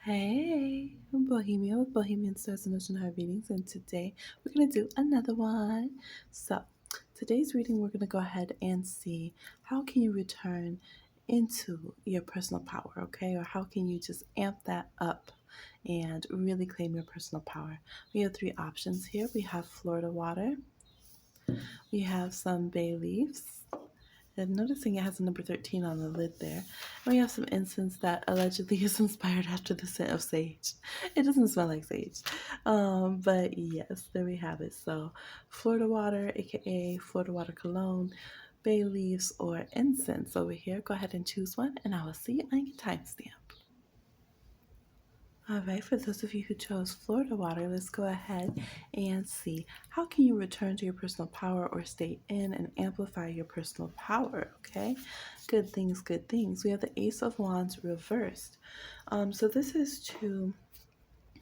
Hey, I'm Bohemia with Bohemian Stars and Ocean Heart Readings, and today we're going to do another one. So, today's reading, we're going to go ahead and see how can you return into your personal power, okay? Or how can you just amp that up and really claim your personal power? We have three options here. We have Florida water, we have some bay leaves, and noticing it has a number 13 on the lid there. And we have some incense that allegedly is inspired after the scent of sage. It doesn't smell like sage. But yes, there we have it. So Florida water, aka Florida water cologne, bay leaves, or incense over here. Go ahead and choose one, and I will see you on your timestamp. All right, for those of you who chose Florida water, let's go ahead and see how can you return to your personal power or stay in and amplify your personal power, okay? Good things, good things. We have the Ace of Wands reversed. So this is to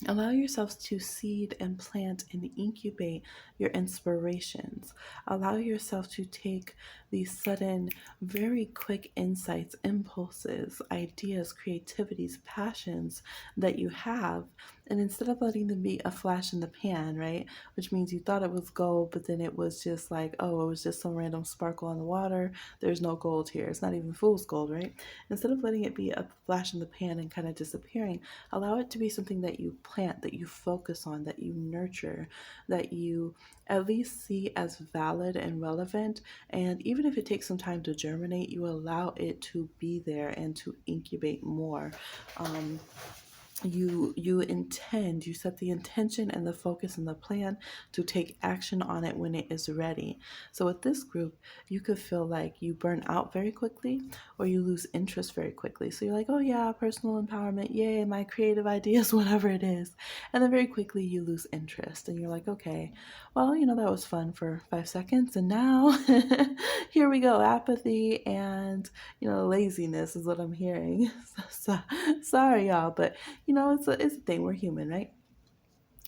allow yourselves to seed and plant and incubate your inspirations. Allow yourself to take these sudden, very quick insights, impulses, ideas, creativities, passions that you have. And instead of letting them be a flash in the pan, right? Which means you thought it was gold, but then it was just like, oh, it was just some random sparkle on the water. There's no gold here. It's not even fool's gold, right? Instead of letting it be a flash in the pan and kind of disappearing, allow it to be something that you plant, that you focus on, that you nurture, that you at least see as valid and relevant. And even if it takes some time to germinate, you allow it to be there and to incubate more. Um, you set the intention and the focus and the plan to take action on it when it is ready. So with this group, you could feel like you burn out very quickly or you lose interest very quickly. So you're like, oh yeah, personal empowerment, yay, my creative ideas, whatever it is. And then very quickly you lose interest and you're like, okay, well, that was fun for 5 seconds, and now here we go, apathy and laziness is what I'm hearing. Sorry y'all, but it's a thing. We're human, right?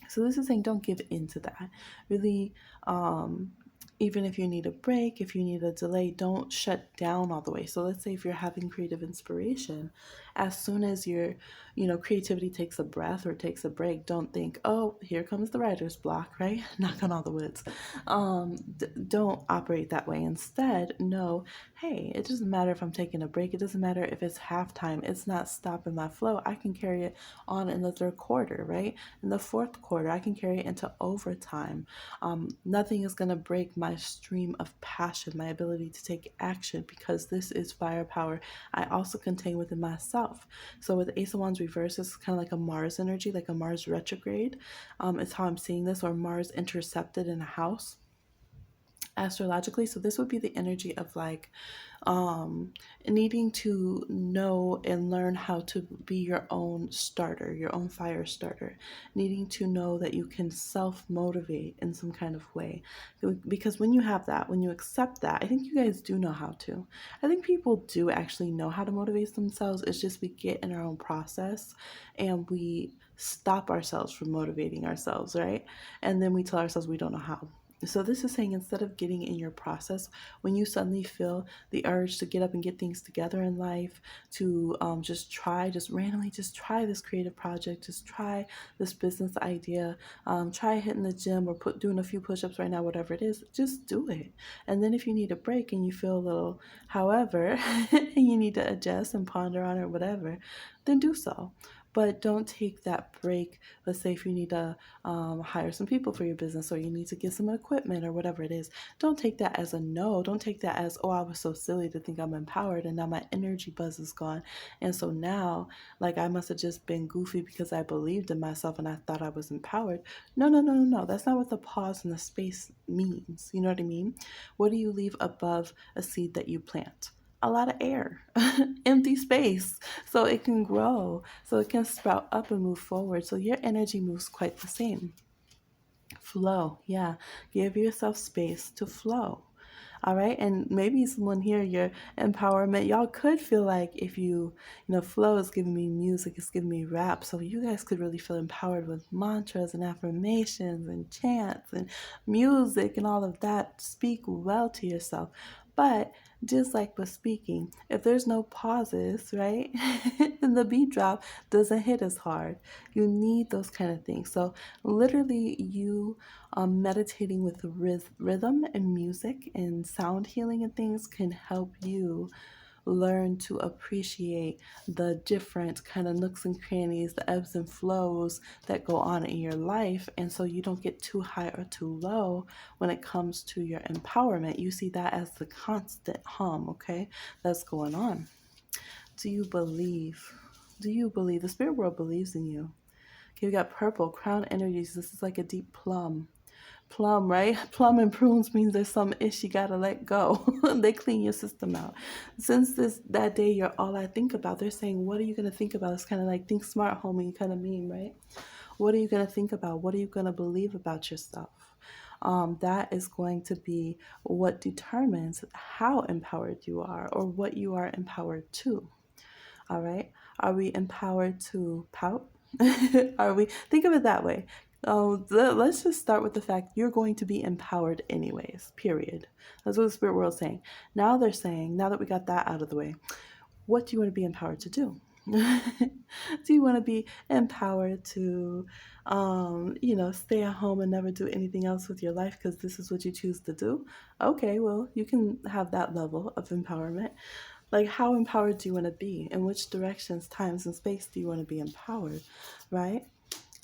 So this is saying don't give in to that. Really, um, even if you need a break, if you need a delay, don't shut down all the way. So let's say if you're having creative inspiration, as soon as your, creativity takes a breath or takes a break, don't think, oh, here comes the writer's block, right? Knock on all the woods. Don't operate that way. Instead, know, hey, it doesn't matter if I'm taking a break. It doesn't matter if it's halftime. It's not stopping my flow. I can carry it on in the third quarter, right? In the fourth quarter, I can carry it into overtime. Nothing is going to break my stream of passion, my ability to take action, because this is firepower I also contain within myself. So with Ace of Wands reverse, it's kind of like a Mars energy, like a Mars retrograde. It's how I'm seeing this, or Mars intercepted in a house astrologically. So this would be the energy of like needing to know and learn how to be your own starter, your own fire starter, needing to know that you can self motivate in some kind of way. Because when you have that, when you accept that, I think you guys do know how to. I think people do actually know how to motivate themselves. It's just we get in our own process and we stop ourselves from motivating ourselves, right? And then we tell ourselves we don't know how. So this is saying, instead of getting in your process, when you suddenly feel the urge to get up and get things together in life, to just randomly try this creative project, just try this business idea, try hitting the gym or doing a few push-ups right now, whatever it is, just do it. And then if you need a break and you feel a little, however, and you need to adjust and ponder on it or whatever, then do so. But don't take that break. Let's say if you need to hire some people for your business, or you need to get some equipment or whatever it is. Don't take that as a no. Don't take that as, oh, I was so silly to think I'm empowered and now my energy buzz is gone. And so now, like, I must have just been goofy because I believed in myself and I thought I was empowered. No, no, no, no, no. That's not what the pause and the space means. You know what I mean? What do you leave above a seed that you plant? A lot of air, empty space, so it can grow, so it can sprout up and move forward. So your energy moves quite the same. Flow, yeah. Give yourself space to flow. All right. And maybe someone here, your empowerment, y'all could feel like if flow is giving me music, it's giving me rap. So you guys could really feel empowered with mantras and affirmations and chants and music and all of that. Speak well to yourself. But Just like with speaking, if there's no pauses, right, then the beat drop doesn't hit as hard. You need those kind of things. So, literally, you meditating with rhythm and music and sound healing and things can help you learn to appreciate the different kind of nooks and crannies, the ebbs and flows that go on in your life. And so you don't get too high or too low when it comes to your empowerment. You see that as the constant hum, okay, that's going on. Do you believe? Do you believe? The spirit world believes in you. Okay, we got purple, crown energies. This is like a deep plum. Plum, right? Plum and prunes means there's some ish you gotta let go. They clean your system out. Since this that day you're all I think about, they're saying, what are you gonna think about? It's kind of like think smart, homie, kind of mean, right? What are you gonna think about? What are you gonna believe about yourself? That is going to be what determines how empowered you are or what you are empowered to. All right. Are we empowered to pout? Are we? Think of it that way. Let's just start with the fact you're going to be empowered anyways, period. That's what the spirit world is saying. Now they're saying, now that we got that out of the way, what do you want to be empowered to do? Do you want to be empowered to, stay at home and never do anything else with your life because this is what you choose to do? Okay, well, you can have that level of empowerment. Like, how empowered do you want to be? In which directions, times, and space do you want to be empowered, right?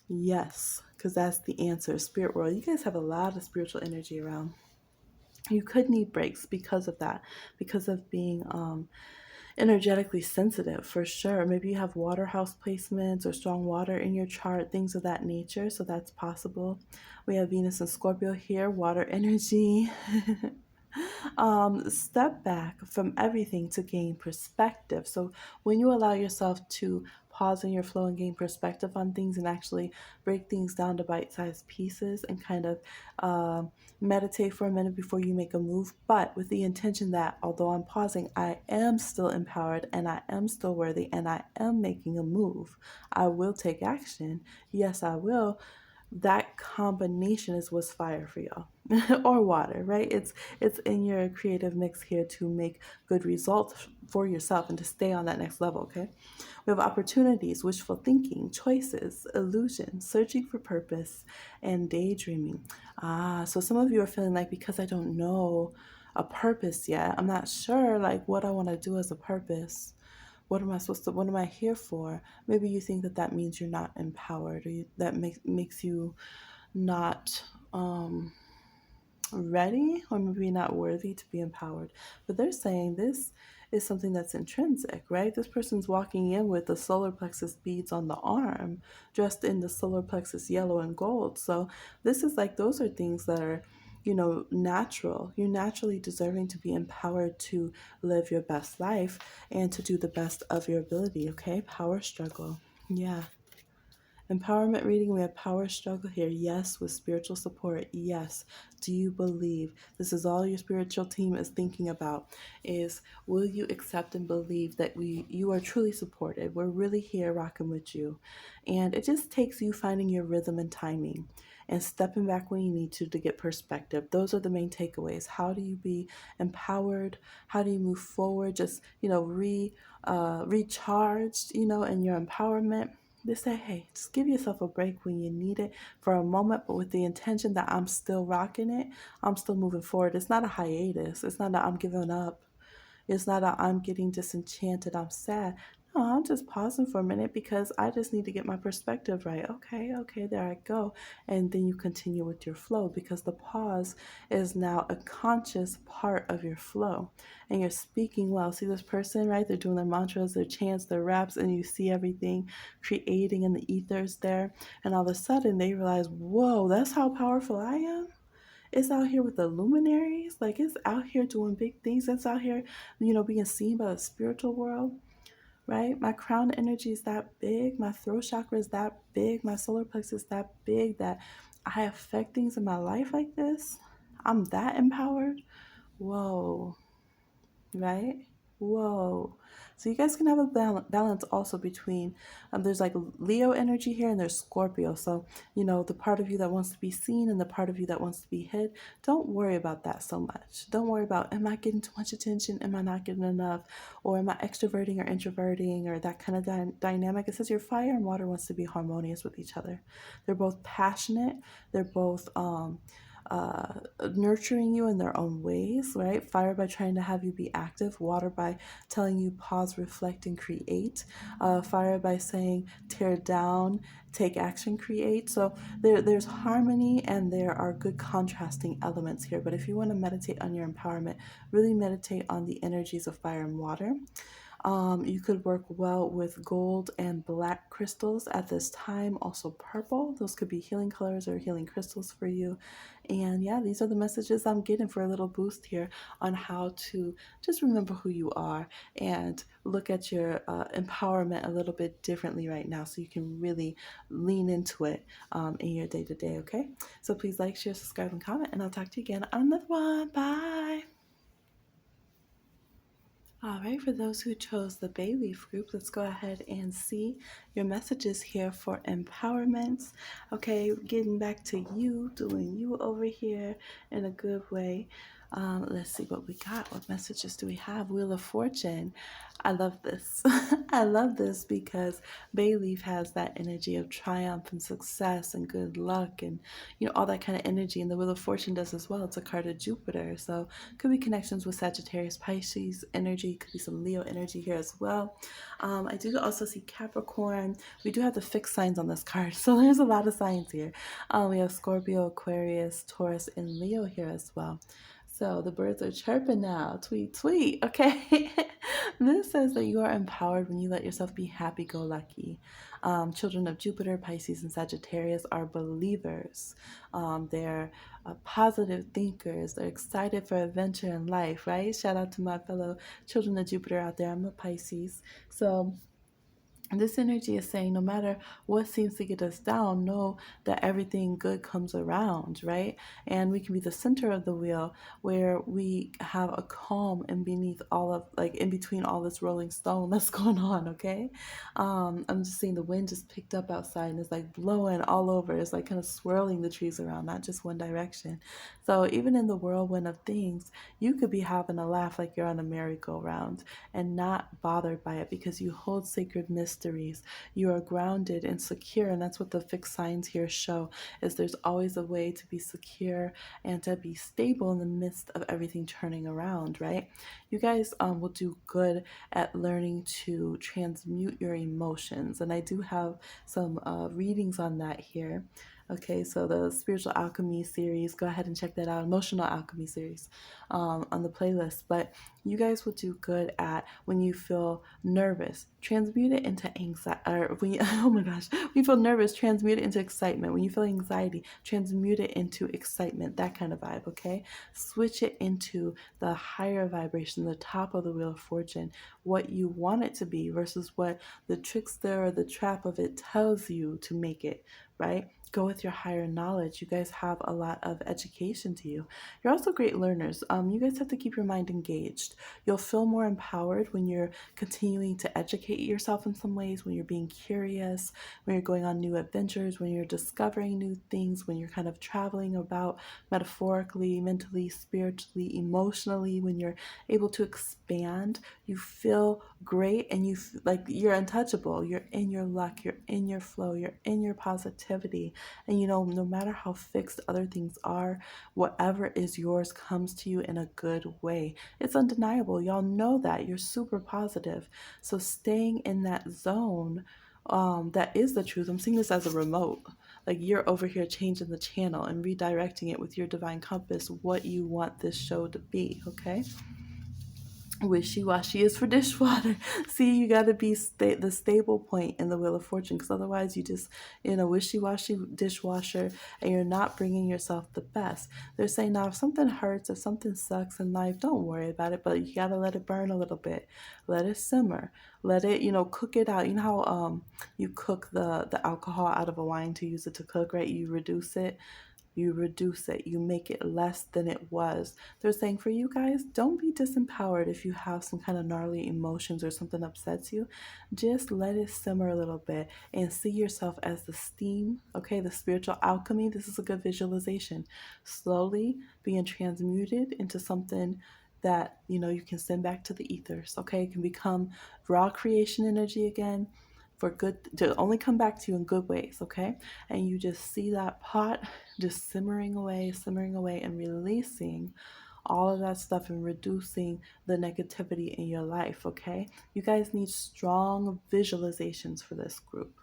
Yes, because that's the answer. Spirit world, you guys have a lot of spiritual energy around. You could need breaks because of that, because of being energetically sensitive for sure. Maybe you have water house placements or strong water in your chart, things of that nature. So that's possible. We have Venus and Scorpio here, water energy. Step back from everything to gain perspective. So when you allow yourself to pause in your flow and gain perspective on things and actually break things down to bite-sized pieces and kind of meditate for a minute before you make a move, but with the intention that although I'm pausing, I am still empowered and I am still worthy and I am making a move. I will take action. Yes, I will. That combination is what's fire for y'all. Or water, right? It's in your creative mix here to make good results for yourself and to stay on that next level. Okay, we have opportunities, wishful thinking, choices, illusion, searching for purpose, and daydreaming. So some of you are feeling like, because I don't know a purpose yet, I'm not sure like what I want to do as a purpose. What am I supposed to, what am I here for? Maybe you think that that means you're not empowered, or that makes you not ready, or maybe not worthy to be empowered. But they're saying this is something that's intrinsic, right? This person's walking in with the solar plexus beads on the arm, dressed in the solar plexus yellow and gold. So this is like, those are things that are, natural. You're naturally deserving to be empowered to live your best life and to do the best of your ability, okay? Power struggle. Yeah. Empowerment reading, we have power struggle here. Yes, with spiritual support. Yes. Do you believe? This is all your spiritual team is thinking about, is will you accept and believe that you are truly supported? We're really here rocking with you. And it just takes you finding your rhythm and timing and stepping back when you need to get perspective. Those are the main takeaways. How do you be empowered? How do you move forward? Just, recharged, in your empowerment. They say, hey, just give yourself a break when you need it for a moment, but with the intention that I'm still rocking it, I'm still moving forward. It's not a hiatus. It's not that I'm giving up. It's not that I'm getting disenchanted. I'm sad. No, I'm just pausing for a minute because I just need to get my perspective right. Okay, okay, there I go. And then you continue with your flow because the pause is now a conscious part of your flow. And you're speaking well. See this person, right? They're doing their mantras, their chants, their raps, and you see everything creating in the ethers there. And all of a sudden they realize, whoa, that's how powerful I am. It's out here with the luminaries. Like, it's out here doing big things. It's out here, being seen by the spiritual world, right? My crown energy is that big. My throat chakra is that big. My solar plexus is that big that I affect things in my life like this. I'm that empowered. Whoa, right? Whoa. So you guys can have a balance also between, there's like Leo energy here and there's Scorpio. So, the part of you that wants to be seen and the part of you that wants to be hid, don't worry about that so much. Don't worry about, am I getting too much attention? Am I not getting enough? Or am I extroverting or introverting or that kind of dynamic? It says your fire and water wants to be harmonious with each other. They're both passionate. They're both, uh, nurturing you in their own ways, right? Fire by trying to have you be active, water by telling you pause, reflect, and create. Fire by saying tear down, take action, create. So there's harmony and there are good contrasting elements here. But if you want to meditate on your empowerment, really meditate on the energies of fire and water. You could work well with gold and black crystals at this time, also purple. Those could be healing colors or healing crystals for you. And yeah, these are the messages I'm getting for a little boost here on how to just remember who you are and look at your empowerment a little bit differently right now so you can really lean into it in your day to day, okay? So please like, share, subscribe, and comment, and I'll talk to you again on another one. Bye. All right, for those who chose the Bay Leaf group, let's go ahead and see your messages here for empowerment. Okay, getting back to you, doing you over here in a good way. Let's see what we got. What messages do we have? Wheel of Fortune. I love this. I love this because Bay Leaf has that energy of triumph and success and good luck and all that kind of energy. And the Wheel of Fortune does as well. It's a card of Jupiter, so could be connections with Sagittarius, Pisces energy. Could be some Leo energy here as well. I do also see Capricorn. We do have the fixed signs on this card, so there's a lot of signs here. We have Scorpio, Aquarius, Taurus, and Leo here as well. So the birds are chirping now. Tweet, tweet. Okay. This says that you are empowered when you let yourself be happy go lucky. Children of Jupiter, Pisces, and Sagittarius are believers. They're positive thinkers. They're excited for adventure in life, right? Shout out to my fellow children of Jupiter out there. I'm a Pisces. So this energy is saying no matter what seems to get us down, know that everything good comes around, right? And we can be the center of the wheel where we have a calm in beneath all of, like, in between all this rolling stone that's going on, okay? I'm just seeing the wind just picked up outside and it's like blowing all over. It's like kind of swirling the trees around, not just one direction. So even in the whirlwind of things, you could be having a laugh like you're on a merry-go-round and not bothered by it because you hold sacred mysteries. You are grounded and secure, and that's what the fixed signs here show, is there's always a way to be secure and to be stable in the midst of everything turning around, right? You guys will do good at learning to transmute your emotions, and I do have some readings on that here. Okay, so the Spiritual Alchemy series, go ahead and check that out. Emotional Alchemy series on the playlist. But you guys will do good at, when you feel nervous, transmute it into anxiety. Or when you, oh my gosh, when you feel nervous, transmute it into excitement. When you feel anxiety, transmute it into excitement. That kind of vibe. Okay, switch it into the higher vibration, the top of the Wheel of Fortune, what you want it to be versus what the trickster or the trap of it tells you to make it. Right? Go with your higher knowledge. You guys have a lot of education to you. You're also great learners. You guys have to keep your mind engaged. You'll feel more empowered when you're continuing to educate yourself in some ways, when you're being curious, when you're going on new adventures, when you're discovering new things, when you're kind of traveling about metaphorically, mentally, spiritually, emotionally, when you're able to expand. You feel great and like you're untouchable. You're in your luck, you're in your flow, you're in your positivity. And no matter how fixed other things are, whatever is yours comes to you in a good way. It's undeniable. Y'all know that. You're super positive. So staying in that zone, that is the truth. I'm seeing this as a remote. Like you're over here changing the channel and redirecting it with your divine compass, what you want this show to be, okay? Wishy-washy is for dishwater. See, you got to be the stable point in the Wheel of Fortune, because otherwise you just in a wishy-washy dishwasher and you're not bringing yourself the best. They're saying now if something hurts, if something sucks in life, don't worry about it, but you got to let it burn a little bit. Let it simmer. Let it, cook it out. You know how you cook the alcohol out of a wine to use it to cook, right? You reduce it. You reduce it. You make it less than it was. They're saying for you guys, don't be disempowered if you have some kind of gnarly emotions or something upsets you. Just let it simmer a little bit and see yourself as the steam, okay? The spiritual alchemy. This is a good visualization. Slowly being transmuted into something that you can send back to the ethers, okay? It can become raw creation energy again for good, to only come back to you in good ways, okay? And you just see that pot just simmering away, and releasing all of that stuff and reducing the negativity in your life, okay? You guys need strong visualizations for this group.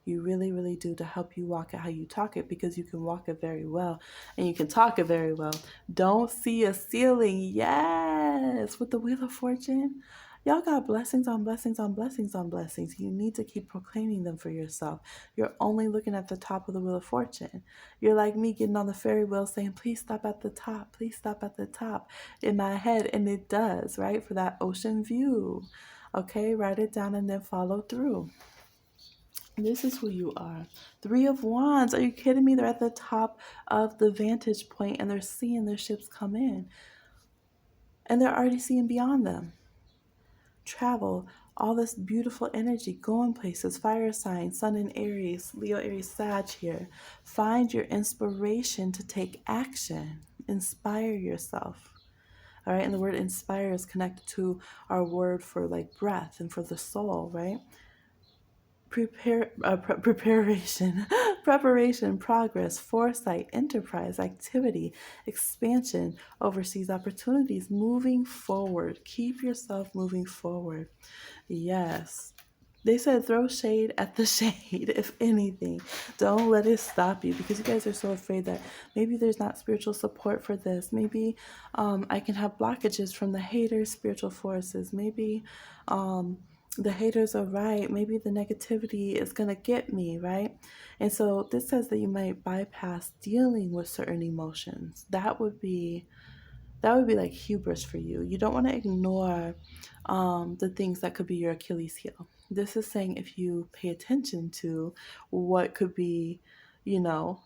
You really, really do, to help you walk it how you talk it, because you can walk it very well and you can talk it very well. Don't see a ceiling. Yes, with the Wheel of Fortune. Y'all got blessings on blessings on blessings on blessings. You need to keep proclaiming them for yourself. You're only looking at the top of the Wheel of Fortune. You're like me getting on the ferry wheel saying, please stop at the top, please stop at the top in my head. And it does, right? For that ocean view. Okay, write it down and then follow through. This is who you are. Three of Wands. Are you kidding me? They're at the top of the vantage point and they're seeing their ships come in. And they're already seeing beyond them. Travel, all this beautiful energy, going places, fire signs, Sun in Aries, Leo, Aries, Sag here. Find your inspiration to take action. Inspire yourself. All right, and the word inspire is connected to our word for like breath and for the soul, right? Preparation, preparation, progress, foresight, enterprise, activity, expansion, overseas opportunities, moving forward. Keep yourself moving forward. Yes. They said throw shade at the shade, if anything. Don't let it stop you, because you guys are so afraid that maybe there's not spiritual support for this. Maybe I can have blockages from the haters' spiritual forces. Maybe the haters are right. Maybe the negativity is going to get me, right? And so this says that you might bypass dealing with certain emotions. That would be like hubris for you. You don't want to ignore the things that could be your Achilles heel. This is saying if you pay attention to what could be, you know,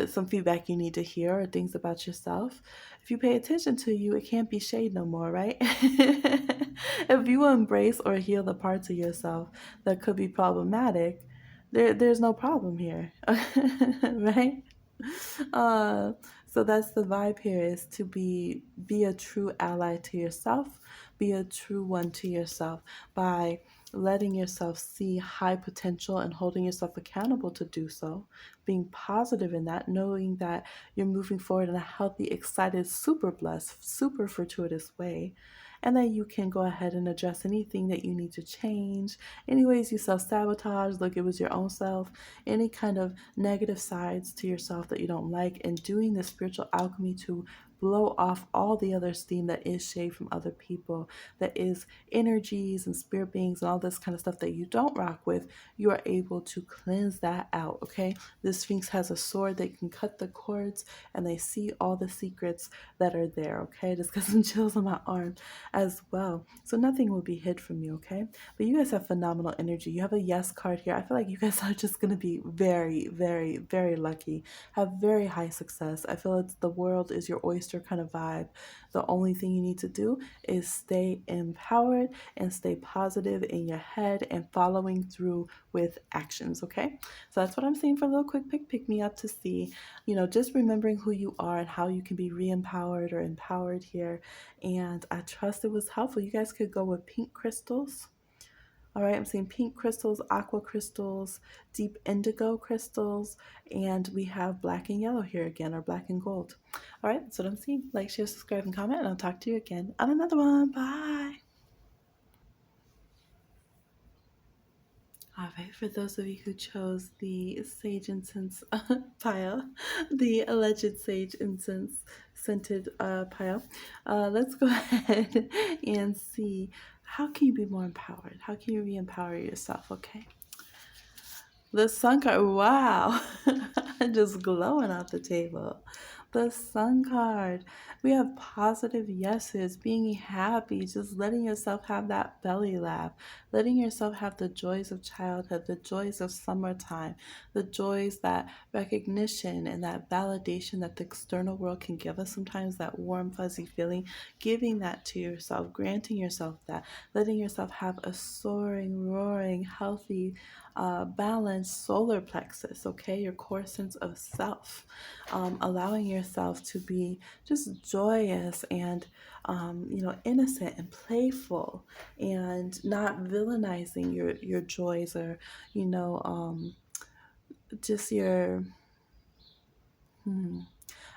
some feedback you need to hear or things about yourself. If you pay attention to you, it can't be shade no more, right? If you embrace or heal the parts of yourself that could be problematic, there's no problem here, right? Uh, so that's the vibe here, is to be a true ally to yourself, be a true one to yourself by letting yourself see high potential and holding yourself accountable to do so, being positive in that, knowing that you're moving forward in a healthy, excited, super blessed, super fortuitous way. And then you can go ahead and address anything that you need to change, any ways you self sabotage, like it was your own self, any kind of negative sides to yourself that you don't like, and doing the spiritual alchemy to blow off all the other steam that is shade from other people, that is energies and spirit beings and all this kind of stuff that you don't rock with. You are able to cleanse that out, okay? The Sphinx has a sword that can cut the cords, and they see all the secrets that are there, okay? Just got some chills on my arm as well. So nothing will be hid from you, okay? But you guys have phenomenal energy. You have a yes card here. I feel like you guys are just going to be very, very, very lucky. Have very high success. I feel it's the world is your oyster kind of vibe. The only thing you need to do is stay empowered and stay positive in your head and following through with actions, okay? So that's what I'm saying for a little quick pick me up to see, just remembering who you are and how you can be re-empowered or empowered here. And I trust it was helpful. You guys could go with pink crystals. All right, I'm seeing pink crystals, aqua crystals, deep indigo crystals, and we have black and yellow here again, or black and gold. All right, that's what I'm seeing. Like, share, subscribe, and comment, and I'll talk to you again on another one. Bye. All right, for those of you who chose the sage incense pile, the alleged sage incense scented pile, let's go ahead and see, how can you be more empowered? How can you re-empower yourself, okay? The sun card, wow, just glowing out the table. The Sun card. We have positive yeses, being happy, just letting yourself have that belly laugh, letting yourself have the joys of childhood, the joys of summertime, the joys, that recognition and that validation that the external world can give us sometimes, that warm, fuzzy feeling, giving that to yourself, granting yourself that, letting yourself have a soaring, roaring, healthy, balanced solar plexus, okay, your core sense of self, allowing yourself to be just joyous and, innocent and playful, and not villainizing your joys, or, you know, just your, hmm,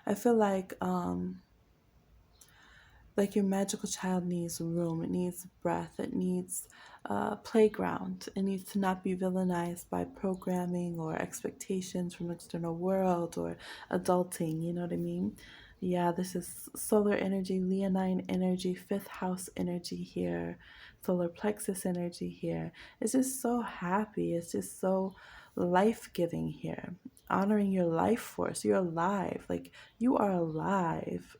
I feel like your magical child needs room, it needs breath, it needs playground, it needs to not be villainized by programming or expectations from the external world or adulting, you know what I mean? Yeah, this is solar energy, leonine energy, fifth house energy here, solar plexus energy here. It's just so happy, it's just so life-giving here, honoring your life force. You're alive, like you are alive.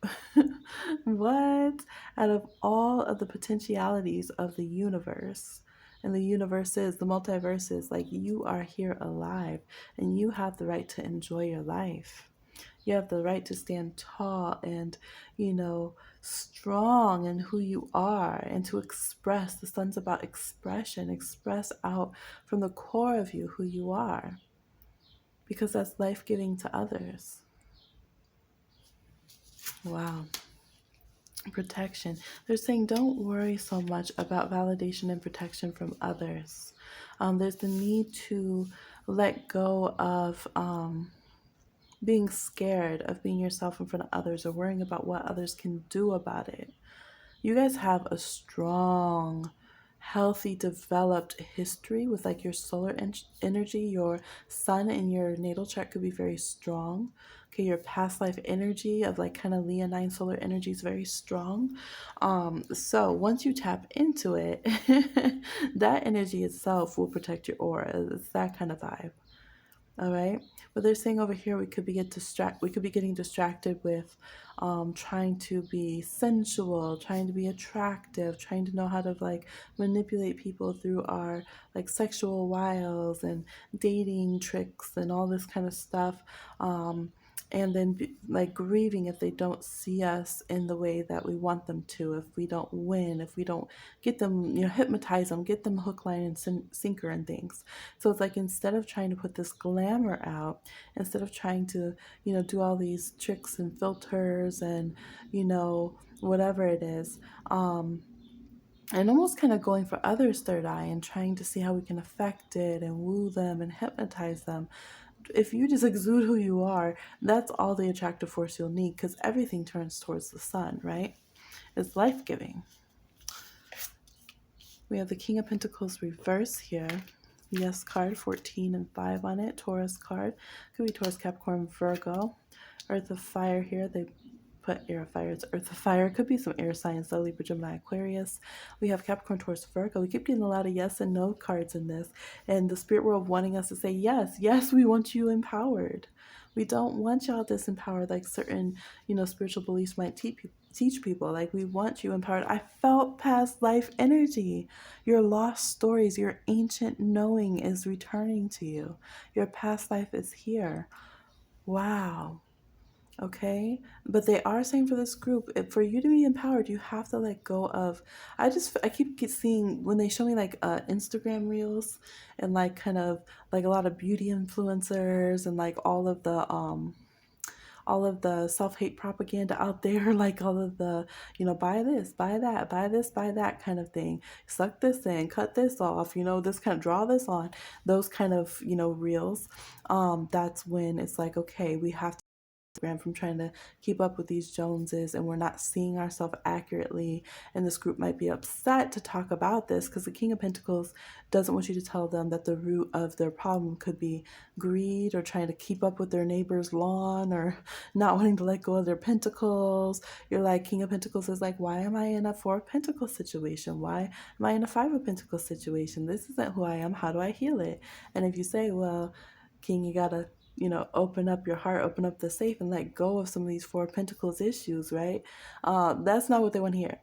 What? Out of all of the potentialities of the universe, and the universes, the multiverses, like you are here alive, and you have the right to enjoy your life. You have the right to stand tall and, strong in who you are, and to express. The sun's about expression. Express out from the core of you who you are, because that's life giving to others. Wow. Protection. They're saying don't worry so much about validation and protection from others. There's the need to let go of being scared of being yourself in front of others, or worrying about what others can do about it. You guys have a strong, healthy, developed history with like your solar energy. Your sun in your natal chart could be very strong. Okay, your past life energy of like kind of Leonine solar energy is very strong. So once you tap into it, that energy itself will protect your aura. It's that kind of vibe. All right. But they're saying over here we could be getting distracted with trying to be sensual, trying to be attractive, trying to know how to like manipulate people through our like sexual wiles and dating tricks and all this kind of stuff. And then like grieving if they don't see us in the way that we want them to, if we don't win, if we don't get them, hypnotize them, get them hook, line, and sinker and things. So it's like instead of trying to put this glamour out, instead of trying to, do all these tricks and filters and, whatever it is, and almost kind of going for others' third eye and trying to see how we can affect it and woo them and hypnotize them. If you just exude who you are, that's all the attractive force you'll need, because everything turns towards the sun, right? It's life giving. We have the King of Pentacles reverse here. Yes card, 14 and 5 on it. Taurus card. Could be Taurus, Capricorn, Virgo. Earth of Fire here. They put air of fire. It's Earth of Fire. Could be some air signs, though. Libra, Gemini, Aquarius. We have Capricorn, Taurus, Virgo. We keep getting a lot of yes and no cards in this. And the spirit world wanting us to say, yes, yes, we want you empowered. We don't want y'all disempowered like certain, spiritual beliefs might teach people. Like, we want you empowered. I felt past life energy. Your lost stories, your ancient knowing is returning to you. Your past life is here. Wow. Okay. But they are saying for this group, for you to be empowered, you have to let go of. I keep seeing when they show me like Instagram reels, and like kind of like a lot of beauty influencers, and like all of the self-hate propaganda out there, like all of the, buy this, buy that, buy this, buy that kind of thing, suck this in, cut this off, this kind of, draw this on, those kind of, reels. That's when it's like, okay, we have to from trying to keep up with these Joneses, and we're not seeing ourselves accurately. And this group might be upset to talk about this, because the King of Pentacles doesn't want you to tell them that the root of their problem could be greed, or trying to keep up with their neighbor's lawn, or not wanting to let go of their pentacles. You're like, King of Pentacles is like, why am I in a Four of Pentacles situation? Why am I in a Five of Pentacles situation? This isn't who I am. How do I heal it? And if you say, well, King, you gotta open up your heart, open up the safe, and let go of some of these Four of Pentacles issues, right? That's not what they want to hear.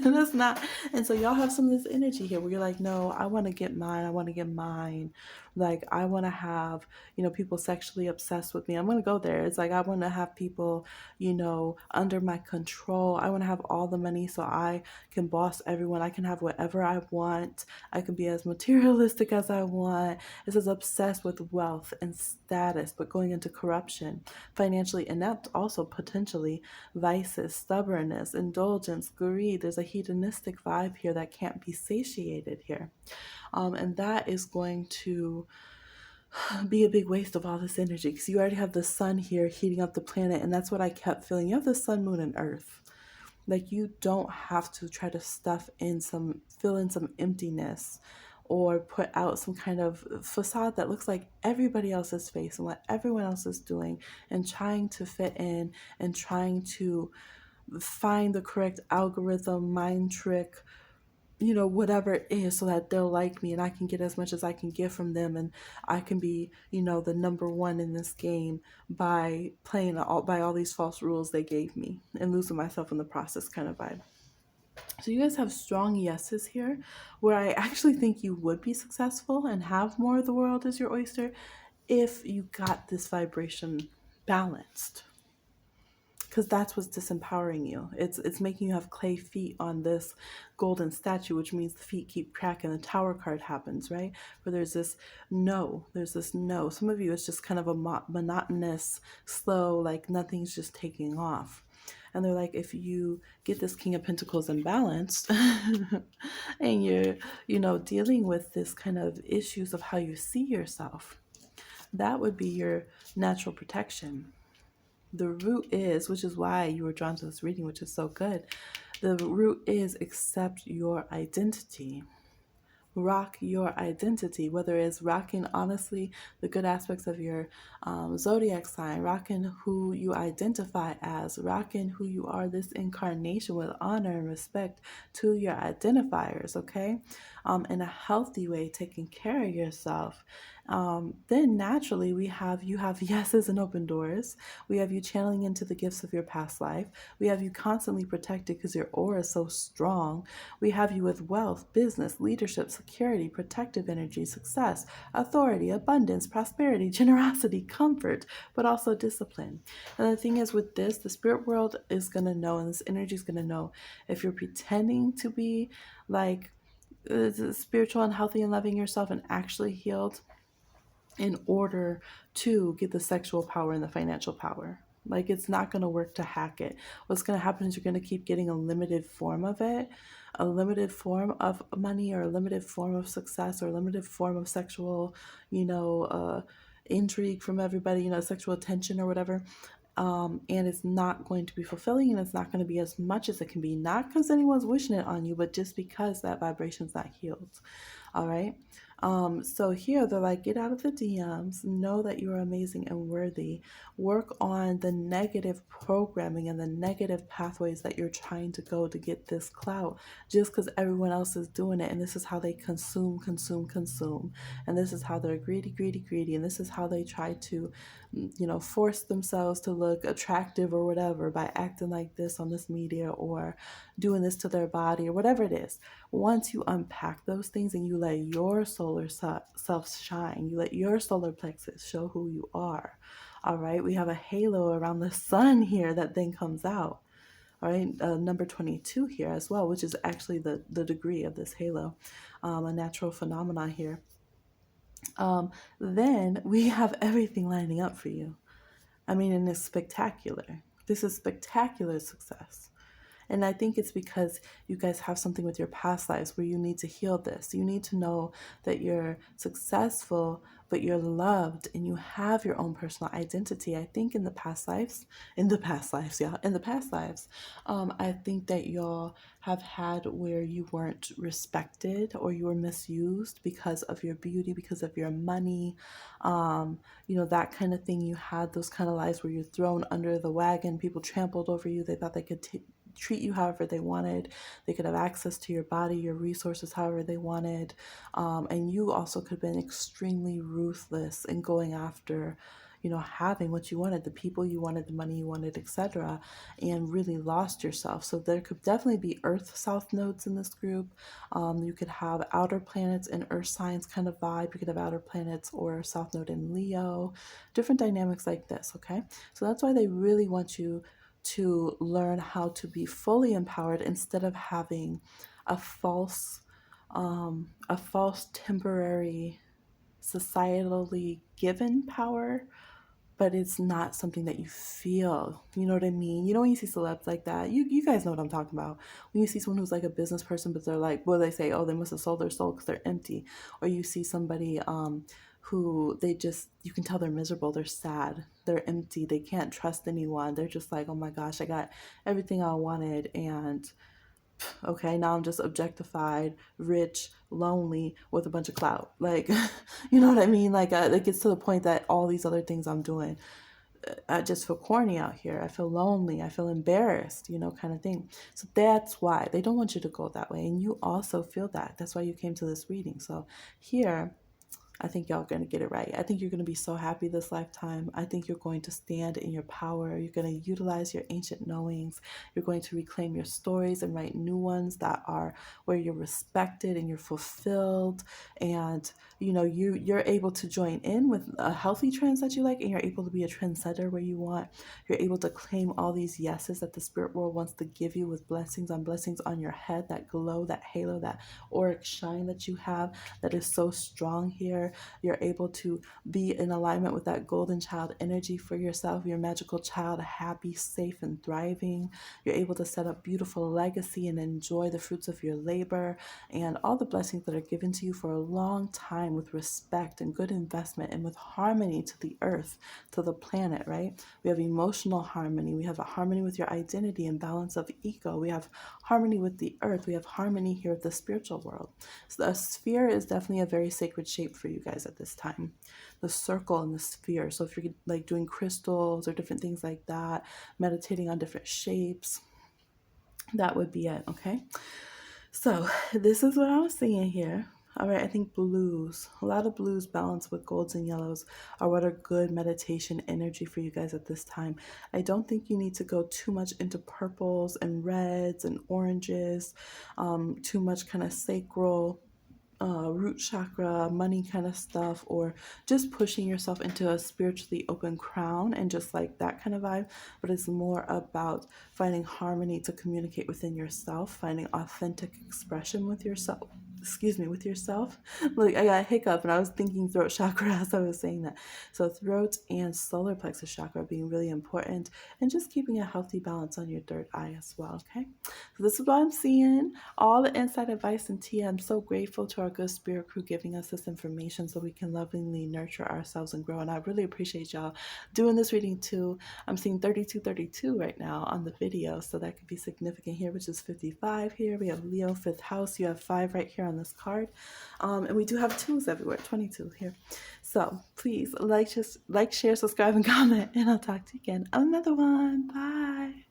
That's not. And so y'all have some of this energy here where you're like, no, I want to get mine. I want to get mine. Like, I want to have, people sexually obsessed with me. I'm going to go there. It's like, I want to have people, under my control. I want to have all the money so I can boss everyone. I can have whatever I want. I can be as materialistic as I want. It says obsessed with wealth and status, but going into corruption financially. And that's also potentially vices, stubbornness, indulgence, greed. There's a hedonistic vibe here that can't be satiated here. And that is going to be a big waste of all this energy because you already have the sun here heating up the planet. And that's what I kept feeling. You have the sun, moon, and earth. Like, you don't have to try to fill in some emptiness or put out some kind of facade that looks like everybody else's face and what everyone else is doing, and trying to fit in and trying to find the correct algorithm, mind trick, whatever it is, so that they'll like me and I can get as much as I can get from them, and I can be, the number one in this game by playing by all these false rules they gave me and losing myself in the process kind of vibe. So you guys have strong yeses here, where I actually think you would be successful and have more of the world as your oyster if you got this vibration balanced, because that's what's disempowering you. It's making you have clay feet on this golden statue, which means the feet keep cracking. The Tower card happens, right? Where there's this no. Some of you, it's just kind of a monotonous, slow, like nothing's just taking off. And they're like, if you get this King of Pentacles imbalanced and you're, dealing with this kind of issues of how you see yourself, that would be your natural protection. The root is, which is why you were drawn to this reading, which is so good. The root is accept your identity. Rock your identity, whether it's rocking honestly the good aspects of your zodiac sign, rocking who you identify as, rocking who you are this incarnation with honor and respect to your identifiers, okay? In a healthy way, taking care of yourself. Then naturally you have yeses and open doors. We have you channeling into the gifts of your past life. We have you constantly protected because your aura is so strong. We have you with wealth, business, leadership, security, protective energy, success, authority, abundance, prosperity, generosity, comfort, but also discipline. And the thing is, with this, the spirit world is going to know, and this energy is going to know if you're pretending to be like spiritual and healthy and loving yourself and actually healed in order to get the sexual power and the financial power. Like, it's not going to work to hack it. What's going to happen is you're going to keep getting a limited form of it, a limited form of money, or a limited form of success, or a limited form of sexual, intrigue from everybody, sexual attention or whatever. And it's not going to be fulfilling, and it's not going to be as much as it can be. Not because anyone's wishing it on you, but just because that vibration's not healed. All right. So here they're like, get out of the DMs, know that you're amazing and worthy, work on the negative programming and the negative pathways that you're trying to go to get this clout, just because everyone else is doing it. And this is how they consume. And this is how they're greedy. And this is how they try to, force themselves to look attractive or whatever by acting like this on this media or doing this to their body or whatever it is. Once you unpack those things and you let your solar self shine, you let your solar plexus show who you are. All right, we have a halo around the sun here that then comes out. All right, number 22 here as well, which is actually the degree of this halo, a natural phenomenon here. Then we have everything lining up for you. I mean, and it's spectacular. This is spectacular success. And I think it's because you guys have something with your past lives where you need to heal this. You need to know that you're successful, but you're loved and you have your own personal identity. I think in the past lives, I think that y'all have had where you weren't respected or you were misused because of your beauty, because of your money, that kind of thing. You had those kind of lives where you're thrown under the wagon. People trampled over you. They thought they could treat you however they wanted. They could have access to your body, your resources, however they wanted. And you also could have been extremely ruthless in going after, having what you wanted, the people you wanted, the money you wanted, etc., and really lost yourself. So there could definitely be Earth South nodes in this group. You could have outer planets and Earth signs kind of vibe. You could have outer planets or South node in Leo, different dynamics like this. Okay, so that's why they really want you to learn how to be fully empowered instead of having a false temporary societally given power, but it's not something that you feel. You know what I mean? When you see celebs like that, you guys know what I'm talking about. When you see someone who's like a business person, but they're like, well, they say, oh, they must have sold their soul because they're empty. Or you see somebody who you can tell they're miserable, they're sad, they're empty, they can't trust anyone. They're just like, oh my gosh, I got everything I wanted, and okay, now I'm just objectified, rich, lonely, with a bunch of clout. Like, you know what I mean? Like, it gets to the point that all these other things I'm doing, I just feel corny out here. I feel lonely. I feel embarrassed, kind of thing. So that's why they don't want you to go that way. And you also feel that. That's why you came to this reading. So here, I think y'all are going to get it right. I think you're going to be so happy this lifetime. I think you're going to stand in your power. You're going to utilize your ancient knowings. You're going to reclaim your stories and write new ones that are where you're respected and you're fulfilled. And, you're able to join in with a healthy trends that you like, and you're able to be a trendsetter where you want. You're able to claim all these yeses that the spirit world wants to give you with blessings on your head, that glow, that halo, that auric shine that you have that is so strong here. You're able to be in alignment with that golden child energy for yourself, your magical child, happy, safe, and thriving. You're able to set up beautiful legacy and enjoy the fruits of your labor and all the blessings that are given to you for a long time with respect and good investment and with harmony to the earth, to the planet, right? We have emotional harmony. We have a harmony with your identity and balance of ego. We have harmony with the earth. We have harmony here with the spiritual world. So a sphere is definitely a very sacred shape for you guys at this time. The circle and the sphere. So if you're like doing crystals or different things like that, meditating on different shapes, that would be it, okay? So this is what I was seeing here. All right, I think blues, a lot of blues balanced with golds and yellows are what are good meditation energy for you guys at this time. I don't think you need to go too much into purples and reds and oranges, too much kind of sacral root chakra, money kind of stuff, or just pushing yourself into a spiritually open crown and just like that kind of vibe. But it's more about finding harmony to communicate within yourself, finding authentic expression with yourself. Excuse me, with yourself. Like I got a hiccup and I was thinking throat chakra as I was saying that. So throat and solar plexus chakra being really important, and just keeping a healthy balance on your third eye as well. Okay. So this is what I'm seeing. All the inside advice and tea. I'm so grateful to our good spirit crew giving us this information so we can lovingly nurture ourselves and grow. And I really appreciate y'all doing this reading too. I'm seeing 3232 right now on the video, so that could be significant here, which is 55 here. We have Leo, 5th house. You have 5 right here on this card. And we do have 2s everywhere, 22 here. So please like, share, subscribe, and comment, and I'll talk to you again on another one. Bye.